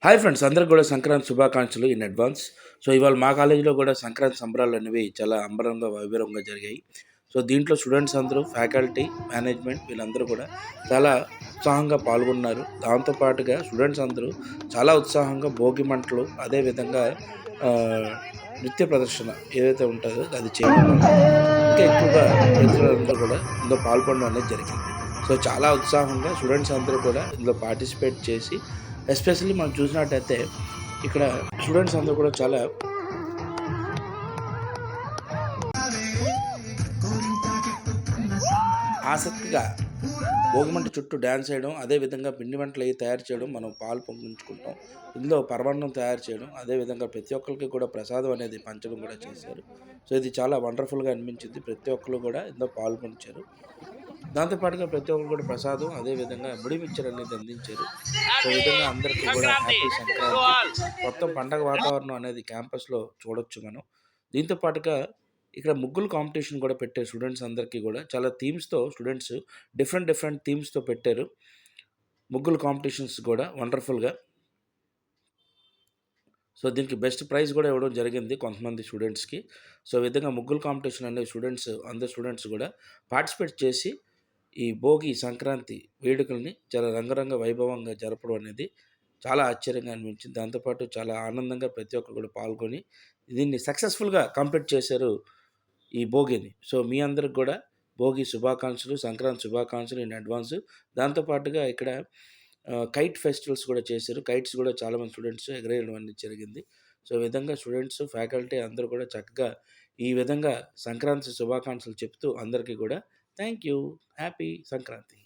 Hi friends, అందరికి కూడా సంక్రాంతి శుభాకాంక్షలు ఇన్ అడ్వాన్స్. సో ఇవాళ మా కాలేజీలో కూడా సంక్రాంతి సంబరాలు అనేవి చాలా అంబరంగా వైభవంగా జరిగాయి. సో దీంట్లో స్టూడెంట్స్ అందరూ, ఫ్యాకల్టీ, మేనేజ్మెంట్ వీళ్ళందరూ కూడా చాలా ఉత్సాహంగా పాల్గొన్నారు. దాంతో పాటుగా స్టూడెంట్స్ అందరూ చాలా ఉత్సాహంగా భోగి మంటలు, అదేవిధంగా నృత్య ప్రదర్శన ఏదైతే ఉంటుందో అది చేయడం వల్ల ఇంకా ఎక్కువగా విద్యార్థులందరూ కూడా ఇందులో పాల్గొనడం అనేది జరిగింది. సో చాలా ఉత్సాహంగా స్టూడెంట్స్ అందరూ కూడా ఇందులో పార్టిసిపేట్ చేసి, ఎస్పెషల్లీ మనం చూసినట్టయితే ఇక్కడ స్టూడెంట్స్ అందరూ కూడా చాలా ఆసక్తిగా భోగిమంట చుట్టూ డ్యాన్స్ చేయడం, అదేవిధంగా పిండి వంటలు అవి తయారు చేయడం, మనం పాలు పంపించుకుంటాం, ఇందులో పరమాన్నం తయారు చేయడం, అదేవిధంగా ప్రతి ఒక్కరికి కూడా ప్రసాదం అనేది పంచడం కూడా చేశారు. సో ఇది చాలా వండర్ఫుల్గా అనిపించింది. ప్రతి ఒక్కరు కూడా ఇందులో పాల్గొంచారు. దాంతోపాటుగా ప్రతి ఒక్కరు కూడా ప్రసాదం, అదేవిధంగా ముడి మిక్చర్ అనేది అందించారు. సో ఈ విధంగా అందరికీ కూడా హ్యాపీ సంక్రాంతి. మొత్తం పండగ వాతావరణం అనేది క్యాంపస్లో చూడొచ్చు మనం. దీంతో పాటుగా ఇక్కడ ముగ్గులు కాంపిటీషన్ కూడా పెట్టారు. స్టూడెంట్స్ అందరికీ కూడా చాలా థీమ్స్తో స్టూడెంట్స్ డిఫరెంట్ థీమ్స్తో పెట్టారు ముగ్గులు కాంపిటీషన్స్ కూడా వండర్ఫుల్గా. సో దీనికి బెస్ట్ ప్రైజ్ కూడా ఇవ్వడం జరిగింది కొంతమంది స్టూడెంట్స్కి. సో ఈ విధంగా ముగ్గులు కాంపిటీషన్ అనేది అందరు స్టూడెంట్స్ కూడా పార్టిసిపేట్ చేసి ఈ భోగి సంక్రాంతి వేడుకల్ని చాలా రంగరంగ వైభవంగా జరపడం అనేది చాలా ఆశ్చర్యంగా అనిపించింది. దాంతోపాటు చాలా ఆనందంగా ప్రతి ఒక్కరు కూడా పాల్గొని దీన్ని సక్సెస్ఫుల్గా కంప్లీట్ చేశారు ఈ భోగిని. సో మీ అందరికి కూడా భోగి శుభాకాంక్షలు, సంక్రాంతి శుభాకాంక్షలు ఇన్ అడ్వాన్స్. దాంతోపాటుగా ఇక్కడ కైట్ ఫెస్టివల్స్ కూడా చేశారు. కైట్స్ కూడా చాలామంది స్టూడెంట్స్ ఎగరేయడం అనేది జరిగింది. సో ఈ విధంగా స్టూడెంట్స్, ఫ్యాకల్టీ అందరూ కూడా చక్కగా ఈ విధంగా సంక్రాంతి శుభాకాంక్షలు చెప్తూ అందరికీ కూడా థ్యాంక్ యూ, హ్యాపీ సంక్రాంతి.